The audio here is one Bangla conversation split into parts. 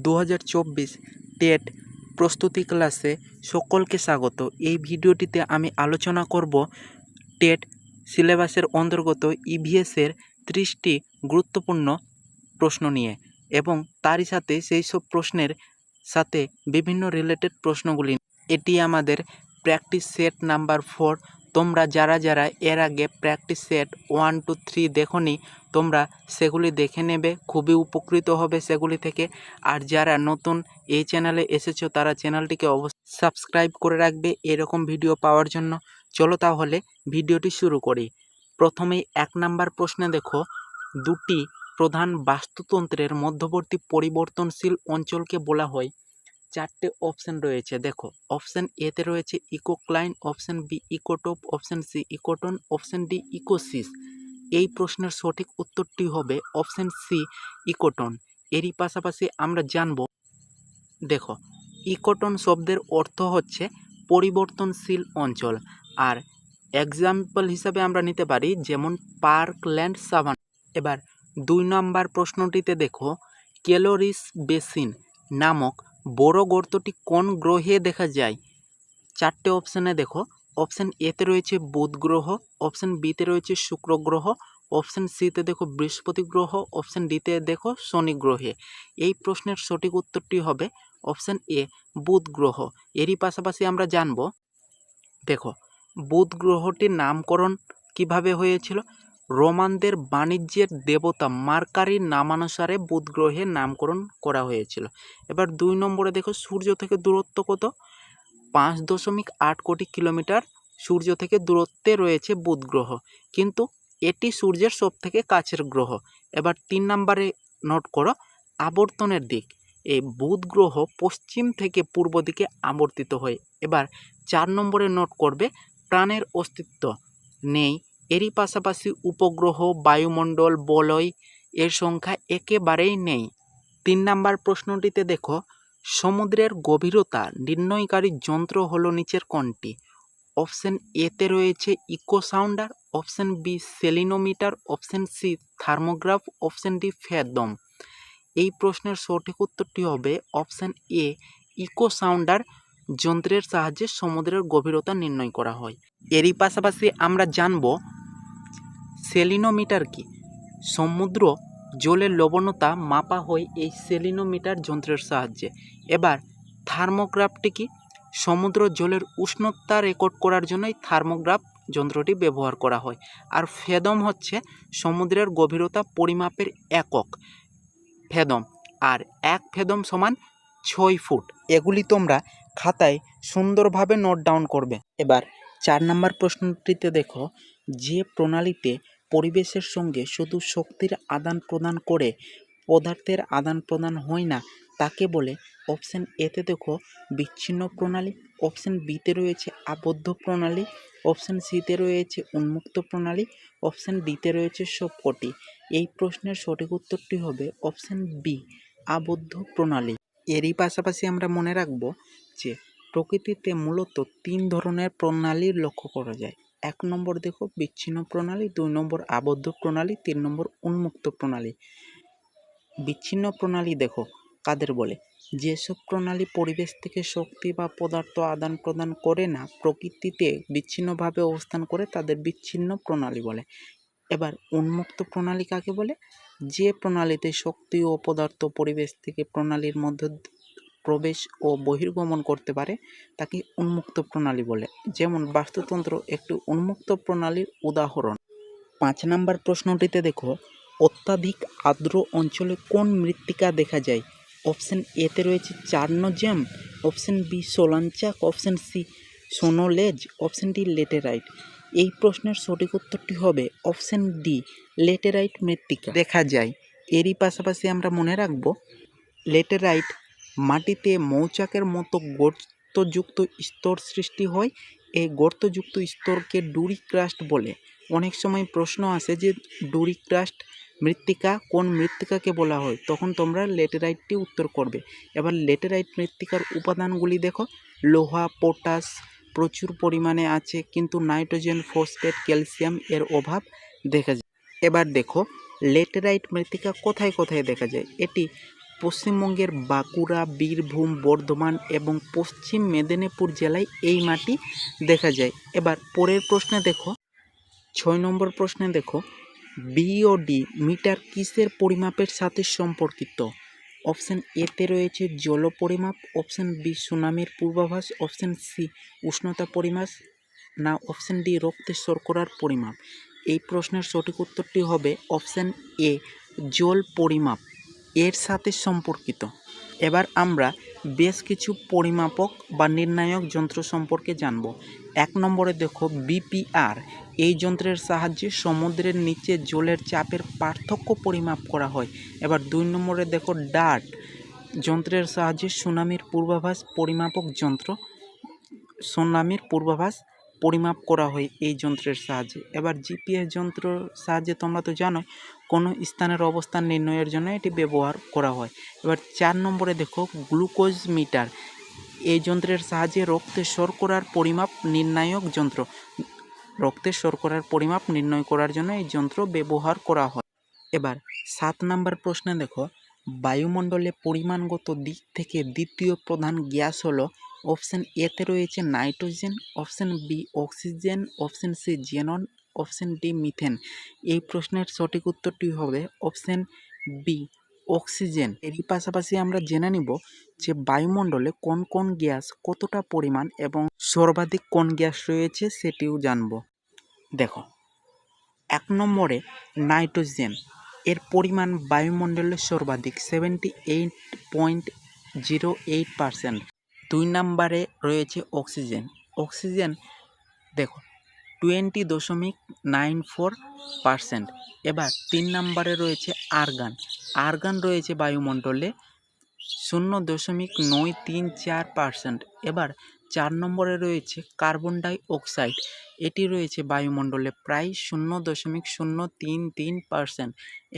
2024 টেট প্রস্তুতি ক্লাসে সকলকে স্বাগত। এই ভিডিওটিতে আমি আলোচনা করব টেট সিলেবাসের অন্তর্গত ইভিএসের 30টি গুরুত্বপূর্ণ প্রশ্ন নিয়ে এবং তারই সাথে সেই সব প্রশ্নের সাথে বিভিন্ন রিলেটেড প্রশ্নগুলি। এটি আমাদের প্র্যাকটিস সেট নাম্বার 4। তোমরা যারা এর আগে প্র্যাকটিস সেট 1, 2, 3 দেখোনি, তোমরা সেগুলি দেখে নেবে, খুবই উপকৃত হবে সেগুলি থেকে। আর যারা নতুন এই চ্যানেলে এসেছো তারা চ্যানেলটিকে অবশ্যই সাবস্ক্রাইব করে রাখবে এরকম ভিডিও পাওয়ার জন্য। চলো তাহলে ভিডিওটি শুরু করি। প্রথমেই 1 নাম্বার প্রশ্নে দেখো, দুটি প্রধান বাস্তুতন্ত্রের মধ্যবর্তী পরিবর্তনশীল অঞ্চলকে বলা হয়। 4টে অপশন রয়েছে। দেখো, অপশন এতে রয়েছে ecocline, option B ecotope, option C ecotone, option D ecesis. এই প্রশ্নের সঠিক উত্তরটি হবে অপশন সি ইকোটন। এরই পাশাপাশি আমরা জানব, দেখো, ইকোটন শব্দের অর্থ হচ্ছে পরিবর্তনশীল অঞ্চল। আর এক্সাম্পল হিসাবে আমরা নিতে পারি যেমন পার্কল্যান্ড, সাভানা। এবার 2 নম্বর প্রশ্নটিতে দেখো, ক্যালোরিস বেসিন নামক বড় গর্তটি কোন গ্রহে দেখা যায়? 4টে অপশানে দেখো, অপশান এতে রয়েছে বুধ গ্রহ, অপশান বিতে রয়েছে শুক্র গ্রহ, অপশান সিতে দেখো বৃহস্পতি গ্রহ, অপশান ডিতে দেখো শনি গ্রহে। এই প্রশ্নের সঠিক উত্তরটি হবে অপশান এ বুধ গ্রহ। এরই পাশাপাশি আমরা জানব, দেখো, বুধ গ্রহটির নামকরণ কিভাবে হয়েছিল? রোমানদের বাণিজ্যের দেবতা মার্কারির নামানুসারে বুধ গ্রহের নামকরণ করা হয়েছিল। এবার 2 নম্বরে দেখো, সূর্য থেকে দূরত্ব কত? 5.8 কোটি কিলোমিটার সূর্য থেকে দূরত্বে রয়েছে বুধ গ্রহ, কিন্তু এটি সূর্যের সব থেকে কাছের গ্রহ। এবার 3 নম্বরে নোট করো আবর্তনের দিক। এই বুধ গ্রহ পশ্চিম থেকে পূর্ব দিকে আবর্তিত হয়। এবার 4 নম্বরে নোট করবে প্রাণের অস্তিত্ব নেই। এরই পাশাপাশি উপগ্রহ, বায়ুমণ্ডল, বলয় এর সংখ্যা একেবারেই নেই। 3 নম্বর প্রশ্নটিতে দেখো, সমুদ্রের গভীরতা নির্ণয়কারী যন্ত্র হলো নিচের কোনটি? অপশন এতে রয়েছে echo sounder, option B salinometer, option C thermograph, option D fathom. এই প্রশ্নের সঠিক উত্তরটি হবে অপশন এ ইকোসাউন্ডার যন্ত্রের সাহায্যে সমুদ্রের গভীরতা নির্ণয় করা হয়। এরই পাশাপাশি আমরা জানব সেলিনোমিটার কি। সমুদ্র জলের লবণতা মাপা হয় এই সেলিনোমিটার যন্ত্রের সাহায্যে। এবার থার্মোগ্রাফটি কি? সমুদ্র জলের উষ্ণতা রেকর্ড করার জন্য এই থার্মোগ্রাফ যন্ত্রটি ব্যবহার করা হয়। আর ফ্যাথম হচ্ছে সমুদ্রের গভীরতা পরিমাপের একক, ফ্যাথম। আর 1 ফ্যাথম সমান 6 ফুট। এগুলি তোমরা খাতায় সুন্দরভাবে নোট ডাউন করবে। এবার 4 নম্বর প্রশ্নটিতে দেখো, যে প্রণালীতে পরিবেশের সঙ্গে শুধু শক্তির আদান প্রদান করে পদার্থের আদান প্রদান হয় না তাকে বলে? অপশন এতে দেখো বিচ্ছিন্ন প্রণালী, অপশন বিতে রয়েছে আবদ্ধ প্রণালী, অপশন সিতে রয়েছে উন্মুক্ত প্রণালী, অপশন ডিতে রয়েছে সবকটি। এই প্রশ্নের সঠিক উত্তরটি হবে অপশন বি আবদ্ধ প্রণালী। এরই পাশাপাশি আমরা মনে রাখব যে প্রকৃতিতে মূলত 3 ধরনের প্রণালীর লক্ষ্য করা যায়। 1 নম্বর দেখো বিচ্ছিন্ন প্রণালী, 2 নম্বর আবদ্ধ প্রণালী, 3 নম্বর উন্মুক্ত প্রণালী। বিচ্ছিন্ন প্রণালী দেখো কাদের বলে? যেসব প্রণালী পরিবেশ থেকে শক্তি বা পদার্থ আদান প্রদান করে না, প্রকৃতিতে বিচ্ছিন্নভাবে অবস্থান করে, তাদের বিচ্ছিন্ন প্রণালী বলে। এবার উন্মুক্ত প্রণালী কাকে বলে? যে প্রণালীতে শক্তি ও পদার্থ পরিবেশ থেকে প্রণালীর মধ্যে প্রবেশ ও বহির্গমন করতে পারে তাকে উন্মুক্ত প্রণালী বলে। যেমন বাস্তুতন্ত্র একটি উন্মুক্ত প্রণালীর উদাহরণ। 5 নম্বর প্রশ্নটিতে দেখো, অত্যাধিক আর্দ্র অঞ্চলে কোন মৃত্তিকা দেখা যায়? অপশন এতে রয়েছে chernozem, option B solonchak, option C solonetz, option D laterite. এই প্রশ্নের সঠিক উত্তরটি হবে অপশন ডি লেটেরাইট মৃত্তিকা দেখা যায়। এরই পাশাপাশি আমরা মনে রাখব, লেটেরাইট মাটিতে মৌচাকের মতো গর্তযুক্ত স্তর সৃষ্টি হয়। এই গর্তযুক্ত স্তরকে ডুরি ক্রাস্ট বলে। অনেক সময় প্রশ্ন আসে যে ডুরি ক্রাস্ট মৃত্তিকা কোন মৃত্তিকাকে বলা হয়, তখন তোমরা লেটেরাইটটি উত্তর করবে। এবার লেটেরাইট মৃত্তিকার উপাদানগুলি দেখো, লোহা, পটাশ প্রচুর পরিমাণে আছে, কিন্তু নাইট্রোজেন, ফসফেট, ক্যালসিয়াম এর অভাব দেখা যায়। এবার দেখো লেটেরাইট মৃত্তিকা কোথায় কোথায় দেখা যায়। এটি পশ্চিমবঙ্গের বাঁকুড়া, বীরভূম, বর্ধমান এবং পশ্চিম মেদিনীপুর জেলায় এই মাটি দেখা যায়। এবার পরের প্রশ্নে দেখো, 6 নম্বর প্রশ্নে দেখো, বিওডি মিটার কিসের পরিমাপের সাথে সম্পর্কিত? অপশন এতে রয়েছে জল পরিমাপ, অপশন বি সুনামির পূর্বাভাস, অপশন সি উষ্ণতা পরিমাপ, না অপশন ডি রক্তের শর্করার পরিমাপ। এই প্রশ্নের সঠিক উত্তরটি হবে অপশন এ জল পরিমাপ এর সাথে সম্পর্কিত। এবার আমরা বেশ কিছু পরিমাপক বা নির্ণায়ক যন্ত্র সম্পর্কে জানব। 1 নম্বরে দেখো বিপিআর। এই যন্ত্রের সাহায্যে সমুদ্রের নিচে জলের চাপের পার্থক্য পরিমাপ করা হয়। এবার 2 নম্বরে দেখো ডার্ট যন্ত্রের সাহায্যে সুনামির পূর্বাভাস পরিমাপক যন্ত্র, সুনামির পূর্বাভাস পরিমাপ করা হয় এই যন্ত্রের সাহায্যে। এবার জিপিএস যন্ত্রের সাহায্যে তোমরা তো জানোই কোনো স্থানের অবস্থান নির্ণয়ের জন্য এটি ব্যবহার করা হয়। এবার 4 নম্বরে দেখো গ্লুকোজ মিটার। এই যন্ত্রের সাহায্যে রক্তের শর্করার পরিমাপ নির্ণায়ক যন্ত্র, রক্তের শর্করার পরিমাপ নির্ণয় করার জন্য এই যন্ত্র ব্যবহার করা হয়। এবার 7 নম্বর প্রশ্নে দেখো বায়ুমণ্ডলে পরিমাণগত দিক থেকে দ্বিতীয় প্রধান গ্যাস হলো, অপশন এতে রয়েছে nitrogen, option B oxygen, option C xenon, option D methane. এই প্রশ্নের সঠিক উত্তরটি হবে অপশন বি অক্সিজেন। এরই পাশাপাশি আমরা জেনে নিব যে বায়ুমণ্ডলে কোন কোন গ্যাস কতটা পরিমাণ এবং সর্বাধিক কোন গ্যাস রয়েছে সেটিও জানব। দেখো 1 নম্বরে নাইট্রোজেন, এর পরিমাণ বায়ুমণ্ডলে সর্বাধিক 78.08%। 2 নম্বরে রয়েছে অক্সিজেন, অক্সিজেন দেখো 20.94%। এবার 3 নম্বরে রয়েছে আর্গন, আর্গন রয়েছে বায়ুমণ্ডলে 0.934%। এবার 4 নম্বরে রয়েছে কার্বন ডাই অক্সাইড, এটি রয়েছে বায়ুমণ্ডলে প্রায় 0.033%।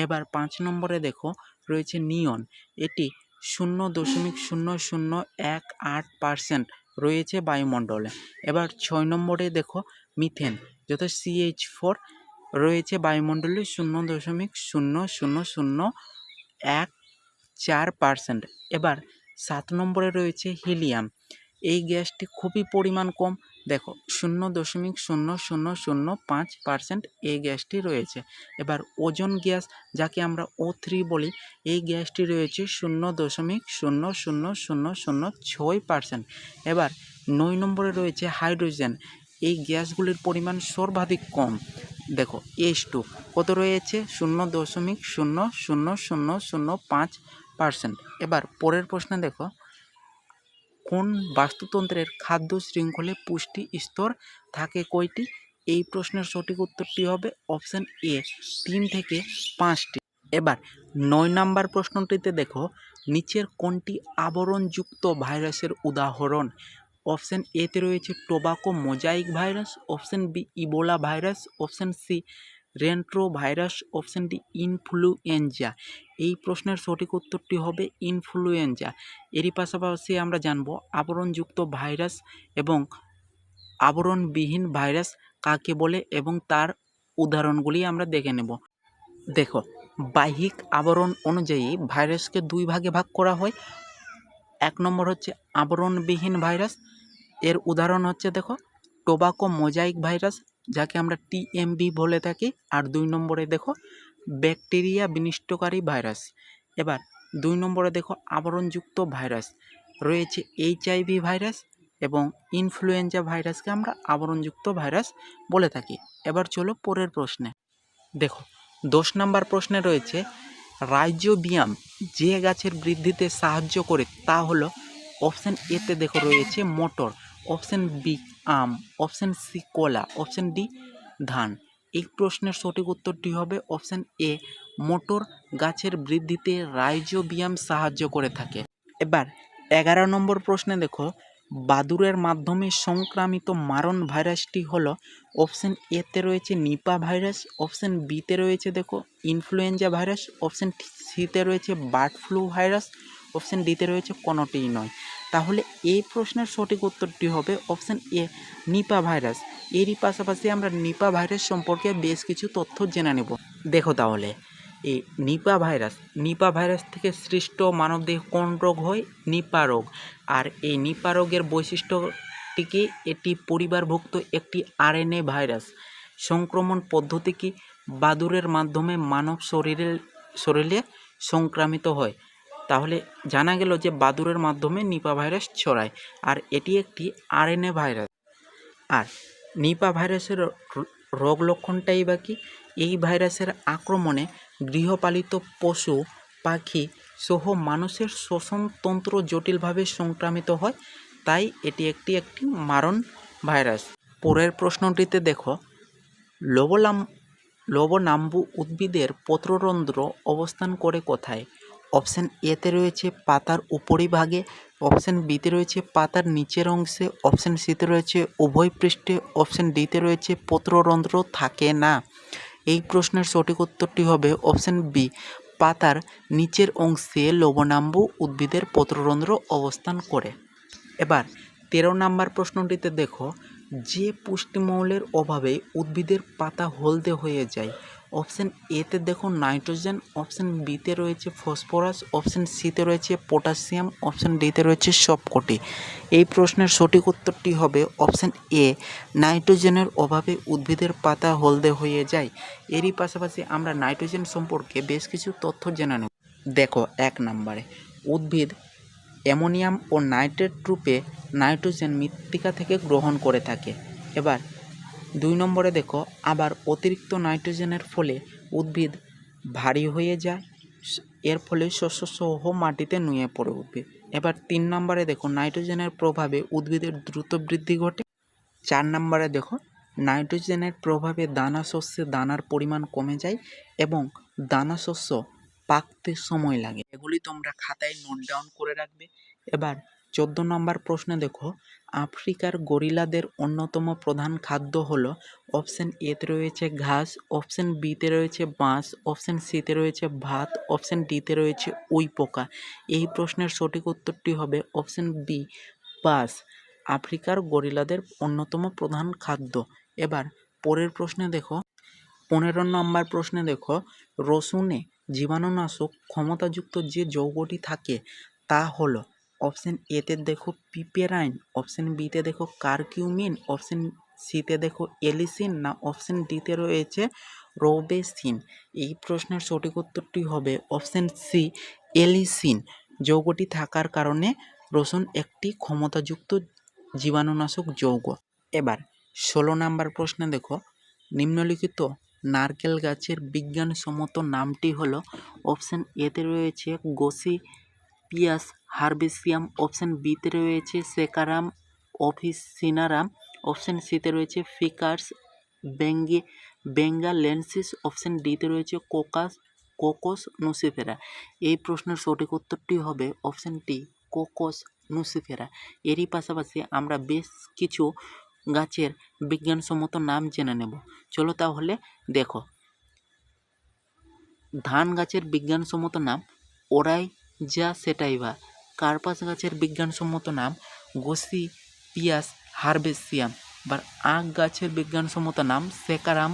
এবার 5 নম্বরে দেখো রয়েছে নিয়ন, এটি 0.0018% রয়েছে বায়ুমণ্ডলে। এবার 6 নম্বরে দেখো মিথেন, যত CH4 রয়েছে বায়ুমণ্ডলে 0.00014%। এবার 7 নম্বরে রয়েছে হিলিয়াম, এই গ্যাসটি খুবই পরিমাণ কম, দেখো 0.00005% এই গ্যাসটি রয়েছে। এবার ওজোন গ্যাস, যাকে আমরা O3 বলি, এই গ্যাসটি রয়েছে 0.00006%। এবার 9 নম্বরে রয়েছে হাইড্রোজেন, এই গ্যাসগুলির পরিমাণ সর্বাধিক কম, দেখো H2 কত রয়েছে 0.00005%। এবার পরের প্রশ্নে দেখো কোন বাস্তুতন্ত্রের খাদ্য শৃঙ্খলে পুষ্টি স্তর থাকে কয়টি? এই প্রশ্নের সঠিক উত্তরটি হবে অপশন এ 3 থেকে 5টি। এবার 9 নম্বর প্রশ্নটিতে দেখো নিচের কোনটি আবরণযুক্ত ভাইরাসের উদাহরণ? অপশন এতে রয়েছে tobacco mosaic virus, option B Ebola virus, option C retro virus, option D influenza. এই প্রশ্নের সঠিক উত্তরটি হবে ইনফ্লুয়েঞ্জা। এরই পাশাপাশি আমরা জানব আবরণযুক্ত ভাইরাস এবং আবরণবিহীন ভাইরাস কাকে বলে এবং তার উদাহরণগুলি আমরা দেখে নেব। দেখো বাহ্যিক আবরণ অনুযায়ী ভাইরাসকে 2 ভাগে ভাগ করা হয়। 1 নম্বর হচ্ছে আবরণবিহীন ভাইরাস, এর উদাহরণ হচ্ছে দেখো টোবাকো মোজাইক ভাইরাস, যাকে আমরা TMV বলে থাকি। আর 2 নম্বরে দেখো ব্যাকটেরিয়া বিনষ্টকারী ভাইরাস। এবার 2 নম্বরে দেখো আবরণযুক্ত ভাইরাস রয়েছে HIV ভাইরাস এবং ইনফ্লুয়েঞ্জা ভাইরাসকে আমরা আবরণযুক্ত ভাইরাস বলে থাকি। এবার চলো পরের প্রশ্নে। দেখো 10 নম্বর প্রশ্নে রয়েছে রাইজোবিয়াম যে গাছের বৃদ্ধিতে সাহায্য করে তা হলো, অপশন এতে দেখো রয়েছে মটর, অপশন বি আম, অপশন সি কলা, অপশন ডি ধান। এই প্রশ্নের সঠিক উত্তরটি হবে অপশন এ মটর গাছের বৃদ্ধিতে রাইজোবিয়াম সাহায্য করে থাকে। এবার 11 নম্বর প্রশ্নে দেখো বাদুড়ের মাধ্যমে সংক্রামিত মারণ ভাইরাসটি হলো, অপশন এতে রয়েছে নিপা ভাইরাস, অপশন বিতে রয়েছে দেখো ইনফ্লুয়েঞ্জা ভাইরাস, অপশন সিতে রয়েছে বার্ড ফ্লু ভাইরাস, অপশন ডিতে রয়েছে কোনোটিই নয়। তাহলে এই প্রশ্নের সঠিক উত্তরটি হবে অপশন এ নিপা ভাইরাস। এরই পাশাপাশি আমরা নিপা ভাইরাস সম্পর্কে বেশ কিছু তথ্য জেনে নেব। দেখো তাহলে এই নিপা ভাইরাস থেকে সৃষ্ট মানবদেহে কোন রোগ হয়? নিপা রোগ। আর এই নিপা রোগের বৈশিষ্ট্যটি কি? এটি পরিবারভুক্ত একটি আরএনএ ভাইরাস। সংক্রমণ পদ্ধতি কি? বাদুড়ের মাধ্যমে মানব শরীরে সংক্রামিত হয়। তাহলে জানা গেল যে বাদুড়ের মাধ্যমে নিপা ভাইরাস ছড়ায়, আর এটি একটি আরএনএ ভাইরাস। আর নিপা ভাইরাসের রোগ লক্ষণটাই বা কি? এই ভাইরাসের আক্রমণে গৃহপালিত পশু পাখি সহ মানুষের শ্বসনতন্ত্র জটিলভাবে সংক্রামিত হয়, তাই এটি একটি মারণ ভাইরাস। পরের প্রশ্নটিতে দেখো, লবণাম্বু উদ্ভিদের পত্ররন্ধ্র অবস্থান করে কোথায়? অপশান এতে রয়েছে পাতার উপরিভাগে, অপশান বিতে রয়েছে পাতার নিচের অংশে, অপশান সিতে রয়েছে উভয় পৃষ্ঠে, অপশান ডিতে রয়েছে পত্ররন্ধ্র থাকে না। এই প্রশ্নের সঠিক উত্তরটি হবে অপশান বি, পাতার নিচের অংশে লবণাম্বু উদ্ভিদের পত্ররন্ধ্র অবস্থান করে। এবার 13 নম্বর প্রশ্নটিতে দেখো, যে পুষ্টিমৌলের অভাবে উদ্ভিদের পাতা হলদে হয়ে যায়? অপশান এতে দেখো নাইট্রোজেন, অপশান বিতে রয়েছে ফসফরাস, অপশান সিতে রয়েছে পটাশিয়াম, অপশান ডিতে রয়েছে সবকটি। এই প্রশ্নের সঠিক উত্তরটি হবে অপশান এ, নাইট্রোজেনের অভাবে উদ্ভিদের পাতা হলদে হয়ে যায়। এরই পাশাপাশি আমরা নাইট্রোজেন সম্পর্কে বেশ কিছু তথ্য জেনে নেব। দেখো 1 নম্বরে, উদ্ভিদ অ্যামোনিয়াম ও নাইট্রেট রূপে নাইট্রোজেন মৃত্তিকা থেকে গ্রহণ করে থাকে। এবার 2 নম্বরে দেখো, আবার অতিরিক্ত নাইট্রোজেনের ফলে উদ্ভিদ ভারী হয়ে যায়, এর ফলে শস্যসহ মাটিতে নুয়ে পড়ে উদ্ভিদ। এবার 3 নম্বরে দেখো, নাইট্রোজেনের প্রভাবে উদ্ভিদের দ্রুত বৃদ্ধি ঘটে। 4 নম্বরে দেখো, নাইট্রোজেনের প্রভাবে দানা শস্যে দানার পরিমাণ কমে যায় এবং দানা শস্য পাকতে সময় লাগে। এগুলি তোমরা খাতায় নোট ডাউন করে রাখবে। এবার 14 নম্বর প্রশ্নে দেখো, আফ্রিকার গরিলাদের অন্যতম প্রধান খাদ্য হলো? অপশান এতে রয়েছে ঘাস, অপশান বিতে রয়েছে বাঁশ, অপশান সিতে রয়েছে ভাত, অপশান ডিতে রয়েছে উই পোকা। এই প্রশ্নের সঠিক উত্তরটি হবে অপশান বি, বাঁশ। আফ্রিকার গরিলাদের অন্যতম প্রধান খাদ্য। এবার পরের প্রশ্নে দেখো, 15 নম্বর প্রশ্নে দেখো, রসুনে জীবাণুনাশক ক্ষমতাযুক্ত যে যৌগটি থাকে তা হলো? অপশান এতে দেখো পিপেরাইন, অপশান বিতে দেখো কারকিউমিন, অপশান সিতে দেখো এলিসিন, না অপশান ডিতে রয়েছে রোবেসিন। এই প্রশ্নের সঠিক উত্তরটি হবে অপশান সি, এলিসিন। যৌগটি থাকার কারণে রসুন একটি ক্ষমতাযুক্ত জীবাণুনাশক যৌগ। এবার 16 নম্বর প্রশ্নে দেখো, নিম্নলিখিত নারকেল গাছের বিজ্ঞানসম্মত নামটি হলো? অপশান এতে রয়েছে গসিপিয়াস হার্বেসিয়াম, অপশান বিতে রয়েছে সেকারাম অফিসিনারাম, অপশান সিতে রয়েছে ফিকাস বেঙ্গালেন্সিস, অপশান ডিতে রয়েছে কোকস নুসিফেরা। এই প্রশ্নের সঠিক উত্তরটি হবে অপশান ডি, কোকস নুসিফেরা। এরই পাশাপাশি আমরা বেশ কিছু গাছের বিজ্ঞানসম্মত নাম জেনে নেব। চলো তাহলে দেখো, ধান গাছের বিজ্ঞানসম্মত নাম ওরাইজা সেটাইভা। কার্পাস গাছের বিজ্ঞানসম্মত নাম গসিপিয়াস হার্বেসিয়াম। এবার আখ গাছের বিজ্ঞানসম্মত নাম সেকারাম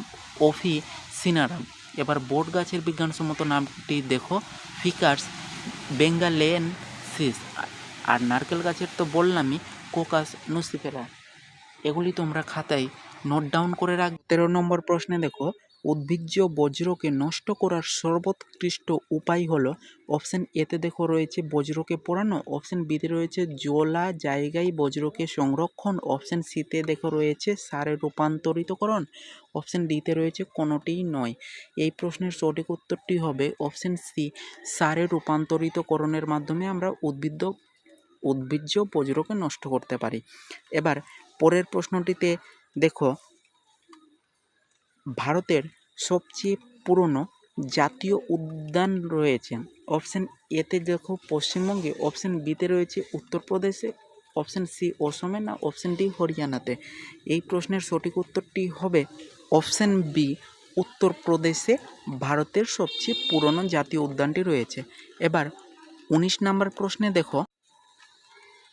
অফিসিনারাম। এবার বট গাছের বিজ্ঞানসম্মত নামটি দেখো ফিকাস বেঙ্গালেন্সিস। আর নারকেল গাছের তো বললামই, কোকাস নুসিফেরা। এগুলি তোমরা খাতায় নোট ডাউন করে রাখ। 13 নম্বর প্রশ্নে দেখো, উদ্ভিজ্জ বজ্রকে নষ্ট করার সর্বোৎকৃষ্ট উপায় হলো? অপশান এতে দেখো রয়েছে বজ্রকে পোড়ানো, অপশান বিতে রয়েছে জোলা জায়গায় বজ্রকে সংরক্ষণ, অপশান সিতে দেখো রয়েছে সারে রূপান্তরিতকরণ, অপশান ডিতে রয়েছে কোনোটিই নয়। এই প্রশ্নের সঠিক উত্তরটি হবে অপশান সি, সারে রূপান্তরিতকরণের মাধ্যমে আমরা উদ্ভিজ্জ বজ্রকে নষ্ট করতে পারি। এবার পরের প্রশ্নটিতে দেখো, ভারতের সবচেয়ে পুরনো জাতীয় উদ্যান রয়েছে? অপশান এতে দেখো পশ্চিমবঙ্গে, অপশান বিতে রয়েছে উত্তরপ্রদেশে, অপশান সি অসমে, না অপশান ডি হরিয়ানাতে। এই প্রশ্নের সঠিক উত্তরটি হবে অপশান বি, উত্তরপ্রদেশে ভারতের সবচেয়ে পুরনো জাতীয় উদ্যানটি রয়েছে। এবার 19 নম্বর প্রশ্নে দেখো,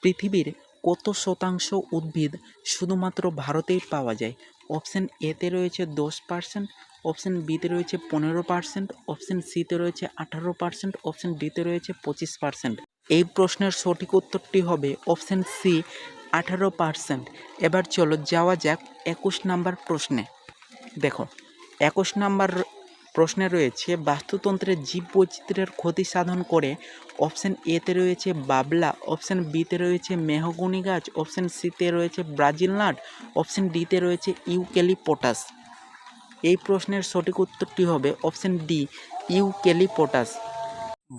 পৃথিবীর কত শতাংশ উদ্ভিদ শুধুমাত্র ভারতেই পাওয়া যায়? অপশান এতে রয়েছে 10%, অপশান বিতে রয়েছে 15%, অপশান সিতে রয়েছে 18%, অপশান ডিতে রয়েছে 25%। এই প্রশ্নের সঠিক উত্তরটি হবে অপশান সি 18%। এবার চলো যাওয়া যাক 21 নাম্বার প্রশ্নে। দেখো 21 নাম্বার প্রশ্নে রয়েছে বাস্তুতন্ত্রের জীববৈচিত্র্যের ক্ষতি সাধন করে। অপশান এতে রয়েছে বাবলা, অপশান বিতে রয়েছে মেহগনি গাছ, অপশান সিতে রয়েছে ব্রাজিল নাট, অপশান ডিতে রয়েছে ইউক্যালিপটাস। এই প্রশ্নের সঠিক উত্তরটি হবে অপশান ডি ইউক্যালিপটাস।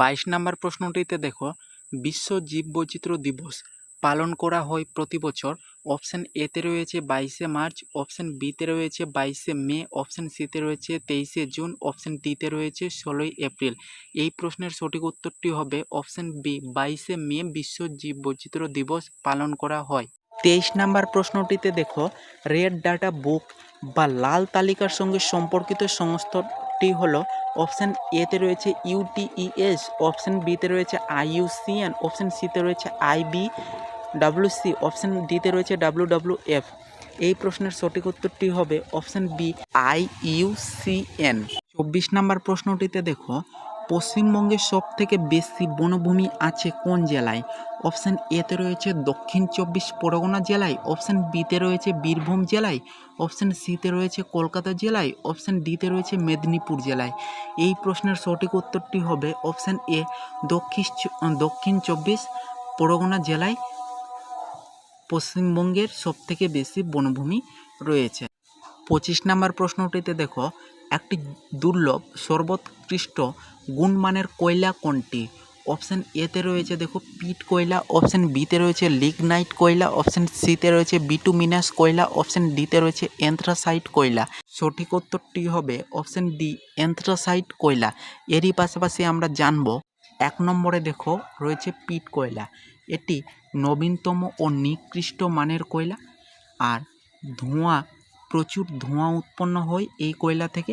22 নাম্বার প্রশ্নটিতে দেখো বিশ্ব জীববৈচিত্র্য দিবস পালন করা হয় প্রতি বছর। অপশান এতে রয়েছে 22শে মার্চ, অপশান বিতে রয়েছে 22শে মে, অপশান সিতে রয়েছে 23শে জুন, অপশান ডিতে রয়েছে 16ই এপ্রিল। এই প্রশ্নের সঠিক উত্তরটি হবে অপশান বি 22শে মে বিশ্ব জীববৈচিত্র্য দিবস পালন করা হয়। 23 নাম্বার প্রশ্নটিতে দেখো রেড ডাটা বুক বা লাল তালিকার সঙ্গে সম্পর্কিত সংস্থাটি হলো। অপশান এতে রয়েছে ইউটিইএস, অপশান বিতে রয়েছে আইইউসিএন, অপশান সিতে রয়েছে আইবিডব্লিউসি, অপশান ডিতে রয়েছে ডাব্লিউডব্লিউএফ। এই প্রশ্নের সঠিক উত্তরটি হবে অপশান বি আইইউসিএন। 24 নাম্বার প্রশ্নটিতে দেখো পশ্চিমবঙ্গের সবথেকে বেশি বনভূমি আছে কোন জেলায়? অপশান এতে রয়েছে দক্ষিণ 24 পরগনা জেলায়, অপশান বিতে রয়েছে বীরভূম জেলায়, অপশান সিতে রয়েছে কলকাতা জেলায়, অপশান ডিতে রয়েছে মেদিনীপুর জেলায়। এই প্রশ্নের সঠিক উত্তরটি হবে অপশান এ দক্ষিণ 24 পরগনা জেলায় পশ্চিমবঙ্গের সবথেকে বেশি বনভূমি রয়েছে। 25 নাম্বার প্রশ্নটিতে দেখো একটি দুর্লভ সর্বোৎকৃষ্ট গুণমানের কয়লা কোনটি? অপশান এতে রয়েছে দেখো পিট কয়লা, অপশান বিতে রয়েছে লিগনাইট কয়লা, অপশান সিতে রয়েছে বিটুমিনাস কয়লা, অপশান ডিতে রয়েছে অ্যান্থ্রাসাইট কয়লা। সঠিক উত্তরটি হবে অপশান ডি অ্যান্থ্রাসাইট কয়লা। এরই পাশাপাশি আমরা জানব 1 নম্বরে দেখো রয়েছে পিট কয়লা। এটি নবীনতম ও নিকৃষ্ট মানের কয়লা, আর প্রচুর ধোঁয়া উৎপন্ন হয় এই কয়লা থেকে।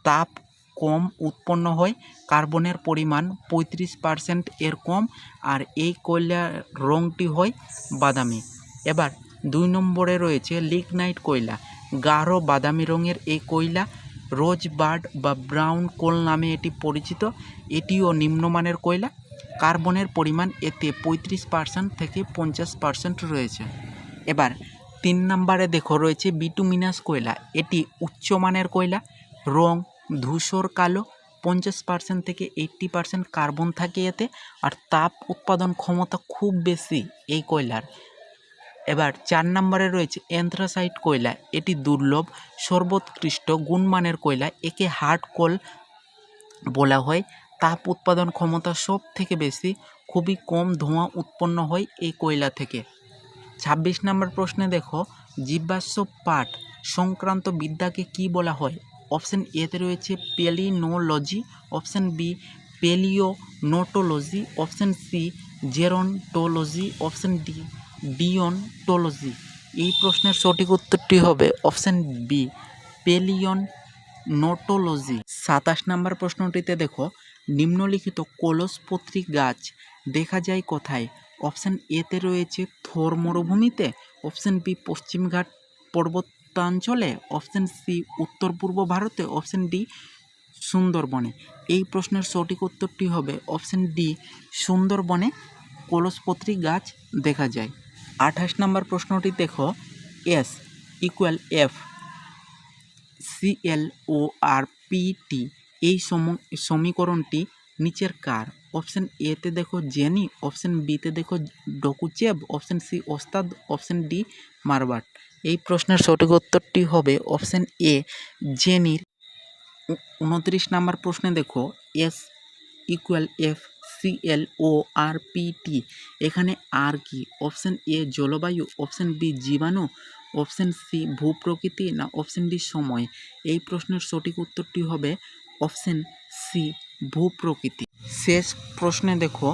তাপ কম উৎপন্ন হয়, কার্বনের পরিমাণ 35% এর কম, আর এই কয়লার রঙটি হয় বাদামি। এবার 2 নম্বরে রয়েছে লিগনাইট কয়লা। গাঢ় বাদামি রঙের এই কয়লা রোজবার্ড বা ব্রাউন কোল নামে এটি পরিচিত। এটিও নিম্নমানের কয়লা। কার্বনের পরিমাণ এতে 35% থেকে 50% রয়েছে। এবার 3 নম্বরে দেখো রয়েছে বিটুমিনাস কয়লা। এটি উচ্চমানের কয়লা, রং ধূসর কালো, 50% থেকে 80% কার্বন থাকে এতে, আর তাপ উৎপাদন ক্ষমতা খুব বেশি এই কয়লার। এবার 4 নম্বরে রয়েছে অ্যান্থ্রাসাইট কয়লা। এটি দুর্লভ সর্বোৎকৃষ্ট গুণমানের কয়লা। একে হার্ড কোল বলা হয়। তাপ উৎপাদন ক্ষমতা সব থেকে বেশি, খুবই কম ধোঁয়া উৎপন্ন হয় এই কয়লা থেকে। 26 নম্বর প্রশ্নে দেখো জীবাশ্ম পাট সংক্রান্ত বিদ্যাকে কি বলা হয়? অপশান এতে রয়েছে palynology, option B paleontology, option C gerontology, option D deontology. এই প্রশ্নের সঠিক উত্তরটি হবে অপশান বি পেলিওনোটোলজি। 27 নম্বর প্রশ্নটিতে দেখো নিম্নলিখিত কলসপত্রী গাছ দেখা যায় কোথায়? অপশান এতে রয়েছে থর মরুভূমিতে, অপশান বি পশ্চিমঘাট পর্বতাঞ্চলে, অপশান সি উত্তর পূর্ব ভারতে, অপশান ডি সুন্দরবনে। এই প্রশ্নের সঠিক উত্তরটি হবে অপশান ডি সুন্দরবনে কলসপত্রী গাছ দেখা যায়। 28 নম্বর প্রশ্নটি দেখো এস ইকুয়াল এফ ClORPT এই সমীকরণটি নিচের কার? অপশান এতে দেখো জেনি, অপশান বিতে দেখো ডকুচেভ, অপশান সি ওস্তাদ, অপশান ডি মারবাট। এই প্রশ্নের সঠিক উত্তরটি হবে অপশান এ জেনির। 29 নম্বর প্রশ্নে দেখো এস ইকুয়াল এফ ClORPT এখানে আর কি? অপশান এ জলবায়ু, অপশান বি জীবাণু, অপশান সি ভূপ্রকৃতি, না অপশান ডি সময়। এই প্রশ্নের সঠিক উত্তরটি হবে অপশান সি ভূপ্রকৃতি। শেষ প্রশ্নে দেখো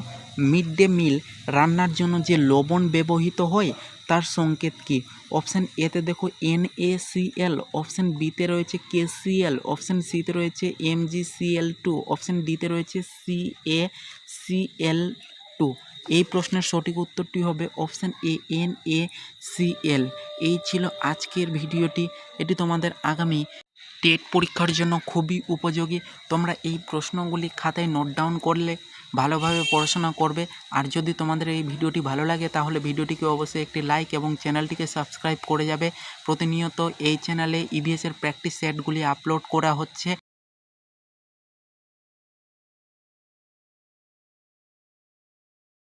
মিড ডে মিল রান্নার জন্য যে লবণ ব্যবহৃত হয় তার সংকেত কি? অপশান এতে দেখো NaCl, অপশান বিতে রয়েছে KCl, অপশান সিতে রয়েছে MgCl2, অপশান ডিতে রয়েছে CaCl2। এই প্রশ্নের সঠিক উত্তরটি হবে অপশান এ NaCl। এই ছিল আজকের ভিডিওটি। এটি তোমাদের আগামী টেট পরীক্ষার জন্য খুবই উপযোগী। তোমরা এই প্রশ্নগুলি খাতায় নোট ডাউন করলে ভালোভাবে পড়াশোনা করবে। আর যদি তোমাদের এই ভিডিওটি ভালো লাগে তাহলে ভিডিওটিকে অবশ্যই একটি লাইক এবং চ্যানেলটিকে সাবস্ক্রাইব করে যাবে। প্রতিনিয়ত এই চ্যানেলে ইভিএসের প্র্যাকটিস সেটগুলি আপলোড করা হচ্ছে।